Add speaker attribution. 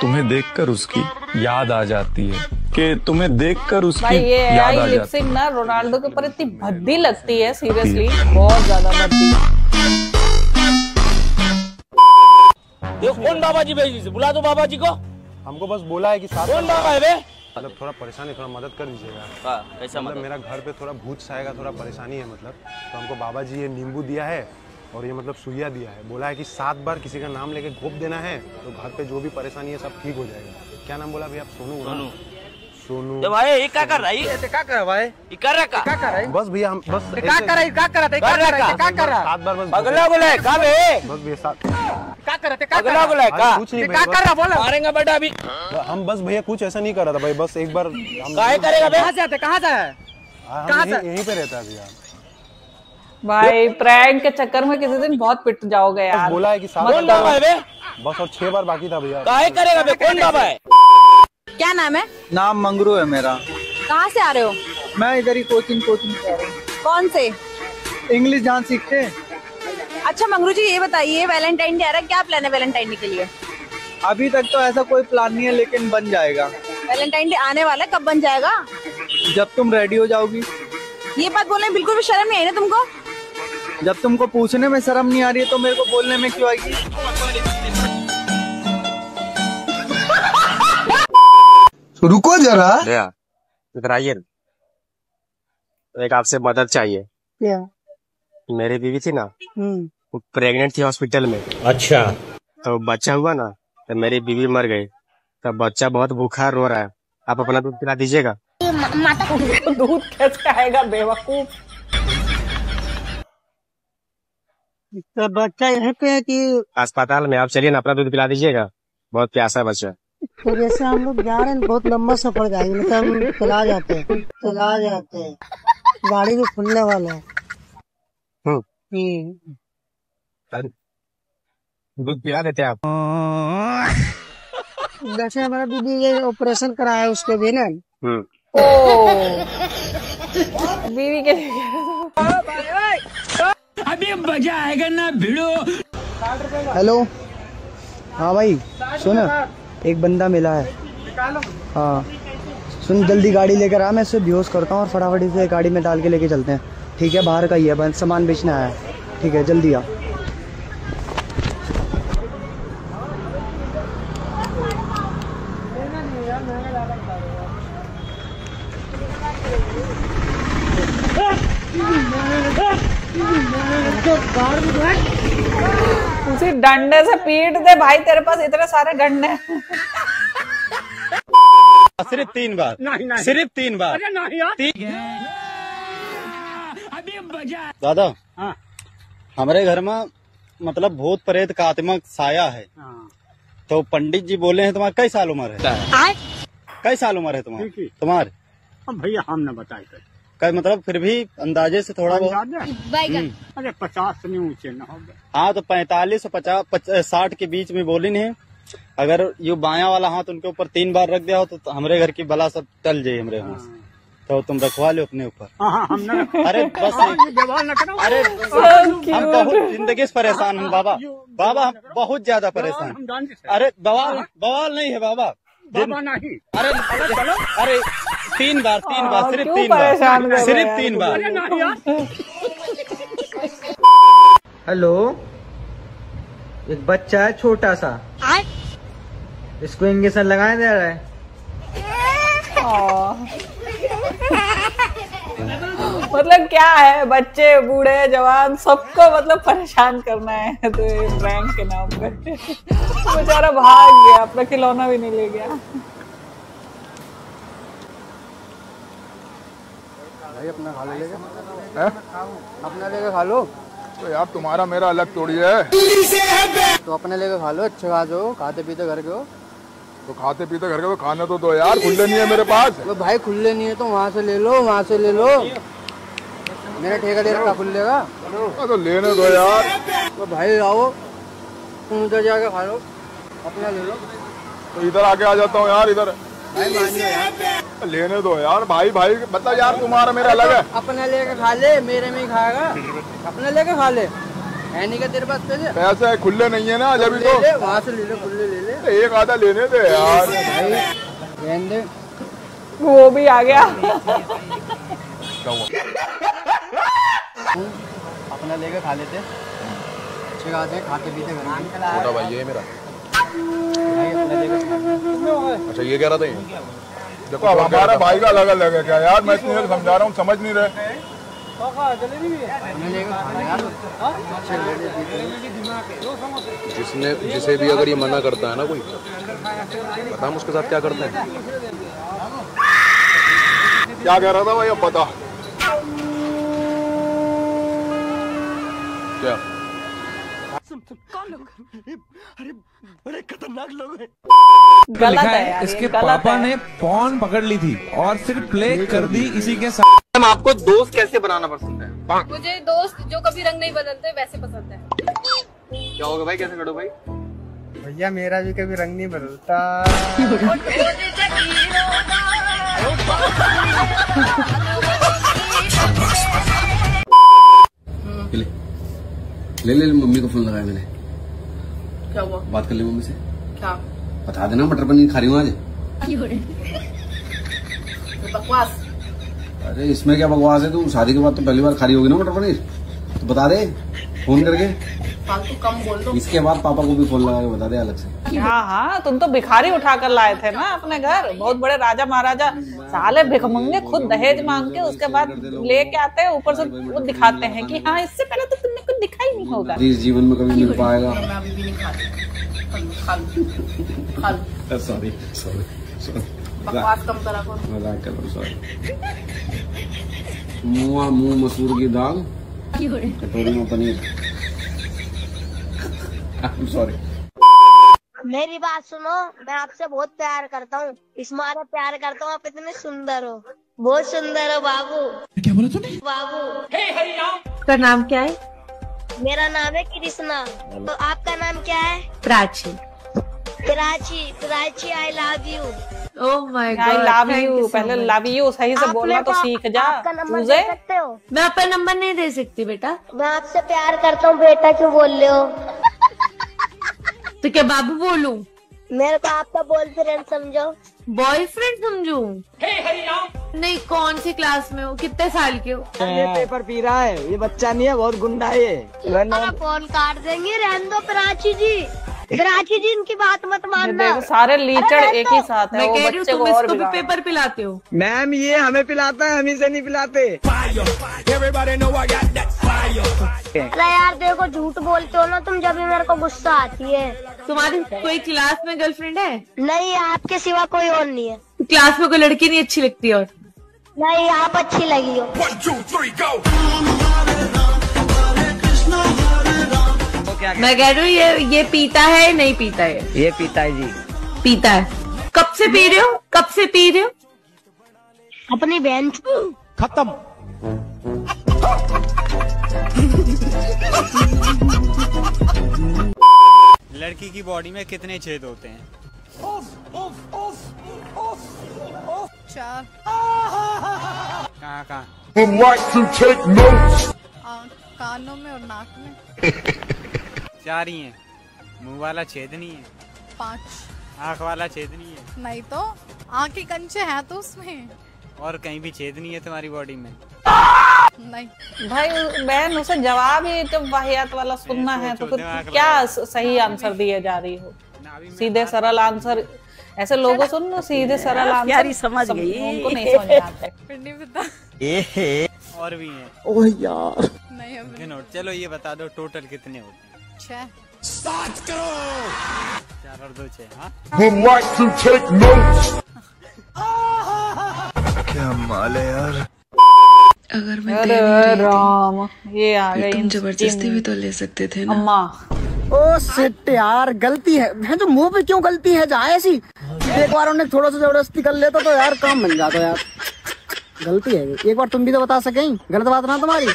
Speaker 1: तुम्हें देखकर उसकी याद आ जाती है, कि तुम्हें देखकर उसकी
Speaker 2: भाई ये
Speaker 1: याद आ
Speaker 2: लिप
Speaker 1: जाती
Speaker 2: सिंक ना रोनाल्डो के ऊपर इतनी भद्दी लगती है, सीरियसली बहुत ज्यादा भद्दी।
Speaker 3: ये कौन बाबा जी भेजी से? बुला दो बाबा जी को।
Speaker 4: हमको बस बोला है कि साथ
Speaker 3: कौन बाबा है बे?
Speaker 4: मतलब थोड़ा परेशानी, थोड़ा मदद कर दीजिएगा।
Speaker 3: कैसा
Speaker 4: मतलब मेरा घर पे थोड़ा भूत छाएगा, थोड़ा परेशानी है मतलब। तो हमको बाबा जी ये नींबू दिया है और ये मतलब सुइया दिया है। बोला है कि 7 बार किसी का नाम लेके घोप देना है तो घर पे जो भी परेशानी है सब ठीक हो जाएगा। क्या नाम बोला भैया आप? सोनू। सोनू सोनू।
Speaker 3: तो भाई ये क्या कर रहा है?
Speaker 5: ऐसे क्या कर रहा है भाई?
Speaker 3: ये कर रहा
Speaker 5: क्या कर रहा है?
Speaker 4: बस भैया हम बस
Speaker 5: क्या कर रहा है? क्या कर रहा है? क्या कर रहा है? क्या कर रहा है?
Speaker 4: 7 बार बस
Speaker 3: अगला बोले का बे?
Speaker 4: बस भैया 7
Speaker 5: क्या कर रहे थे? क्या कर
Speaker 3: अगला
Speaker 5: रहा
Speaker 3: बोले का?
Speaker 4: कुछ नहीं
Speaker 5: क्या कर रहा? बोल।
Speaker 3: मारेंगे बेटा अभी।
Speaker 4: हम बस भैया कुछ ऐसा नहीं कर रहा था भाई, बस एक बार हम
Speaker 3: काहे करेगा बे?
Speaker 5: कहाँ से आते? कहाँ से है?
Speaker 4: हम यहीं पे रहता है भैया।
Speaker 2: भाई प्रैंक के चक्कर में किसी दिन बहुत पिट जाओगे
Speaker 4: बस
Speaker 2: यार।
Speaker 4: बोला है कि 7
Speaker 3: कौन बाबा है बे?
Speaker 4: बस और 6 बार बाकी था भैया।
Speaker 3: काहे करेगा बे? कौन बाबा है?
Speaker 6: क्या नाम है?
Speaker 7: नाम मंगरू है मेरा।
Speaker 6: कहाँ से आ रहे हो?
Speaker 7: मैं इधर ही कोचिंग कर रहा हूँ।
Speaker 6: कौन से?
Speaker 7: इंग्लिश जहाँ सीखते हैं।
Speaker 6: अच्छा मंगरू जी ये बताइए, वैलेंटाइन डे आ रहा है, क्या प्लान है वैलेंटाइन डे के लिए?
Speaker 7: अभी तक तो ऐसा कोई प्लान नहीं है, लेकिन बन जाएगा।
Speaker 6: वैलेंटाइन डे आने वाला है, कब बन जाएगा?
Speaker 7: जब तुम रेडी हो जाओगी।
Speaker 6: ये बात बोलने में बिल्कुल भी शर्म नहीं आई ना तुमको?
Speaker 7: जब तुमको पूछने में शर्म नहीं आ रही है तो मेरे को बोलने में क्यों आएगी?
Speaker 8: रुको जरा।
Speaker 4: इधर आइए। एक आपसे मदद चाहिए।
Speaker 7: क्या?
Speaker 4: मेरी बीवी थी ना, वो प्रेग्नेंट थी हॉस्पिटल में।
Speaker 3: अच्छा।
Speaker 4: तो बच्चा हुआ ना, तो मेरी बीवी मर गई। तब बच्चा बहुत भूखा रो रहा है, आप अपना दूध पिला दीजिएगा।
Speaker 2: दूध कैसे आएगा बेवकूफ?
Speaker 7: तो बच्चा यहीं पे है कि
Speaker 4: अस्पताल में? आप चलिए ना, अपना दूध पिला दीजिएगा, बहुत प्यासा बच्चा।
Speaker 7: तो जैसे हम लोग जा रहे हैं, बहुत लंबा सफर जाएंगे, मतलब चला जाते हैं गाड़ी भी खुलने वाला है।
Speaker 4: दूध पिला देते आप?
Speaker 7: जैसे हमारा दीदी ये ऑपरेशन कराया है उसके भी ना।
Speaker 2: बीवी के लिए
Speaker 3: अभी मजा आएगा ना भिड़ो।
Speaker 7: हेलो। हाँ भाई सुन, एक बंदा मिला है। हाँ सुन, जल्दी गाड़ी लेकर आ, मैं इसे बेहोश करता हूँ और फटाफट से गाड़ी में डाल के लेके चलते हैं। ठीक है, बाहर का ही है, सामान बेचने आया है। ठीक है जल्दी आ।
Speaker 2: उसी डंडे से पीट दे भाई, तेरे पास इतने सारे डंडे।
Speaker 4: सिर्फ 3 बार। नहीं। सिर्फ 3 बार।
Speaker 3: अरे नहीं यार। अभी मजा।
Speaker 7: दादा हमारे घर में मतलब भूत प्रेत का आत्मा साया है। तो पंडित जी बोले हैं तुम्हारा कई साल उम्र है? कई साल उम्र है तुम्हारे?
Speaker 5: भैया हम न बताए
Speaker 7: कई मतलब फिर भी अंदाजे से थोड़ा बहुत।
Speaker 5: अरे 50 से नहीं ऊंचे न हो।
Speaker 7: हाँ तो 45 से 50-60 के बीच में बोली नहीं। अगर ये बायां वाला हाथ उनके ऊपर 3 बार रख दिया हो तो हमारे घर की बला सब टल जाये हमारे वहाँ से। तो तुम रखवा लो अपने ऊपर। अरे बस अरे हम बहुत जिंदगी से परेशान हम बाबा। बाबा हम बहुत ज्यादा परेशान। अरे बवाल नहीं है बाबा।
Speaker 5: नहीं।
Speaker 7: अरे 3 बार सिर्फ 3 बार। हेलो, एक बच्चा है छोटा सा, इसको इंजेक्शन लगाने दे रहा है।
Speaker 2: मतलब क्या है, बच्चे बूढ़े जवान सबको मतलब परेशान करना है तो प्रैंक के नाम पे। बेचारा भाग गया, अपना खिलौना भी नहीं ले गया।
Speaker 8: भाई अपना खा लेगा?
Speaker 7: अपना लेके खा लो।
Speaker 8: तो यार तुम्हारा मेरा अलग थोड़ी है।
Speaker 7: तो अपने लेके खा लो, अच्छे खा जो, खाते पीते घर के हो।
Speaker 8: तो खाते पीते घर के तो खाने तो दो यार, खुले नहीं है मेरे पास।
Speaker 7: तो भाई खुले नहीं है तो वहाँ से ले लो, मेरा ठेका ले रखा खुलेगा।
Speaker 8: तो लेने दो यार।
Speaker 7: तो भाई आओ, तुम उधर जाके खा लो, अपना ले लो।
Speaker 8: तो इधर आके आ जाता हूँ यार, इधर
Speaker 7: भाई मानियो यार।
Speaker 8: लेने दो यार। भाई मतलब यार तुम्हारा मेरा अलग है।
Speaker 7: अपना लेके खा ले, मेरे में ही खाएगा। अपना लेके खा ले, है नहीं क्या तेरे पास पैसे?
Speaker 8: पैसे खुले नहीं है ना जब तो।
Speaker 7: वहाँ से ले ले, खुले ले ले।
Speaker 8: एक आधा लेने दे यार।
Speaker 2: वो भी आ गया।
Speaker 8: क्या हुआ?
Speaker 7: अपना लेकर खा लेते, अच्छे खाते हैं, खाते पीते घर में।
Speaker 8: छोटा भाई ये मेरा।
Speaker 7: भाई अपना लेकर
Speaker 8: अच्छा ये कह रहा था ये? देखो अब हमारा भाई का अलग अलग है क्या यार, मैं इतनी समझा रहा हूँ समझ नहीं रहे। जिसे भी अगर ये मना करता है ना कोई, पता हम उसके साथ क्या करते हैं? क्या कह रहा था भाई अब बता। क्या?
Speaker 3: बड़े खतरनाक लोग हैं।
Speaker 2: गलत है यार,
Speaker 9: इसके
Speaker 2: गलत
Speaker 9: पापा
Speaker 2: है।
Speaker 9: ने पॉर्न पकड़ ली थी और फिर प्ले कर दी इसी के साथ।
Speaker 7: आपको दोस्त कैसे बनाना पसंद है?
Speaker 6: मुझे दोस्त जो कभी रंग नहीं बदलते वैसे पसंद है।
Speaker 7: क्या होगा भाई, कैसे करो भाई?
Speaker 5: भैया मेरा भी कभी रंग नहीं बदलता।
Speaker 10: ले मम्मी को फोन लगाया मैंने।
Speaker 6: क्या हुआ?
Speaker 10: बात कर ले मम्मी से।
Speaker 6: क्या?
Speaker 10: बता देना मटर पनीर खा रही हूँ आज।
Speaker 6: बकवास।
Speaker 10: अरे इसमें क्या बकवास है, तू शादी के बाद तो पहली बार खा रही होगी ना मटर पनीर, तो बता दे फोन करके।
Speaker 6: फालतू कम बोल दो।
Speaker 10: इसके बाद पापा को भी फोन लगा के बता दे अलग से।
Speaker 2: हाँ हाँ, तुम तो भिखारी उठा कर लाए थे ना अपने घर, बहुत बड़े राजा महाराजा। साले भिखमंगे खुद दहेज मांग के उसके बाद लेके आते हैं, ऊपर से वो दिखाते हैं कि हाँ इससे पहले तो तुमने कुछ दिखा ही नहीं होगा।
Speaker 10: इस जीवन में कभी मिल पाएगा।
Speaker 6: मैं अभी भी नहीं खाती।
Speaker 10: सॉरी
Speaker 6: बकवास कम करा करो।
Speaker 10: मजाक कर रहा हूँ, सॉरी। मुंह मसूर की दाल, कटोरी में पनीर। सॉरी।
Speaker 11: मेरी बात सुनो, मैं आपसे बहुत प्यार करता हूँ, इस मारे प्यार करता हूँ। आप इतने सुंदर हो, बहुत सुंदर हो बाबू।
Speaker 9: क्या बोला तूने?
Speaker 11: बाबू।
Speaker 6: का नाम क्या है?
Speaker 11: मेरा नाम है कृष्णा। तो आपका नाम क्या है?
Speaker 6: Prachi.
Speaker 11: Prachi I love you.
Speaker 6: Oh my God,
Speaker 2: I love you. पहले लव यू सही से बोलना तो सीख जा।
Speaker 11: आपका नंबर
Speaker 2: तुझे
Speaker 11: दे सकते हो?
Speaker 6: मैं अपना नंबर नहीं दे सकती बेटा।
Speaker 11: मैं आपसे प्यार करता हूँ बेटा, क्यों बोल रहे हो?
Speaker 6: तो क्या बाबू बोलूं?
Speaker 11: मेरे को आपका बॉयफ्रेंड समझो।
Speaker 6: बॉयफ्रेंड समझूं? नहीं, कौन सी क्लास में हो, कितने साल के हो?
Speaker 5: ये पेपर पी रहा है, ये बच्चा नहीं है, बहुत गुंडा है ये।
Speaker 11: फोन काट देंगे, रहने दो प्राची जी। प्राची जी इनकी बात मत मानना।
Speaker 2: देखो सारे लीचड़ एक ही साथ है।
Speaker 6: मैं
Speaker 2: वो
Speaker 6: कह रही हूँ
Speaker 2: बच्चे
Speaker 6: तुम
Speaker 2: को और
Speaker 6: इसको भी
Speaker 2: बिगाड़।
Speaker 6: पेपर पिलाते हो।
Speaker 5: मैम ये हमें पिलाता है, हम इसे नहीं पिलाते।
Speaker 11: अरे यार देखो, झूठ बोलते हो ना तुम, जब भी मेरे को गुस्सा आती है।
Speaker 6: तुम्हारी कोई क्लास में गर्लफ्रेंड है?
Speaker 11: नहीं, आपके सिवा कोई और नहीं है।
Speaker 6: क्लास में कोई लड़की नहीं अच्छी लगती? और
Speaker 11: नहीं, आप अच्छी लगी हो।
Speaker 6: मैं कह रही हूँ ये पीता है नहीं पीता है?
Speaker 5: ये पीता है जी।
Speaker 6: पीता है। कब से पी रहे हो? कब से पी रहे हो?
Speaker 11: अपनी बहन।
Speaker 3: खत्म।
Speaker 7: लड़की की बॉडी में कितने छेद होते हैं?
Speaker 6: चार।
Speaker 7: कहाँ?
Speaker 6: कानों में और नाक में।
Speaker 7: 4 ही हैं। मुंह वाला छेद नहीं है।
Speaker 6: 5।
Speaker 7: आँख वाला छेद नहीं है।
Speaker 6: नहीं तो आँख के कंचे हैं तो उसमें।
Speaker 7: और कहीं भी छेद नहीं है तुम्हारी बॉडी में?
Speaker 6: नहीं
Speaker 2: भाई बहन, उसे जवाब ही जब वाहियात वाला सुनना है तो फिर क्या सही आंसर दिए जा रही हो? सीधे सरल आंसर ऐसे लोगों सुन, सीधे सरल आंसर
Speaker 6: यारी समझ गई।
Speaker 2: उनको नहीं समझ आते।
Speaker 6: नहीं पता।
Speaker 7: और भी हैं।
Speaker 5: ओह यार।
Speaker 6: नहीं
Speaker 7: गिनो, चलो ये बता दो टोटल कितने होते हैं?
Speaker 6: 6।
Speaker 7: 4 और 2 6। हाँ
Speaker 9: क्या माल है यार।
Speaker 12: अगर मैं
Speaker 2: अरे राम, ये आ गई।
Speaker 12: तुम जबरदस्ती भी तो ले सकते थे ना।
Speaker 2: अम्मा
Speaker 5: ओ सिट यार, गलती है तो मुंह पे क्यों गलती है जा ऐसी। एक बार उन्हें थोड़ा सा जबरदस्ती कर लेता तो यार काम बन जाता यार। गलती है, एक बार तुम भी तो बता सकें, गलत बात ना तुम्हारी।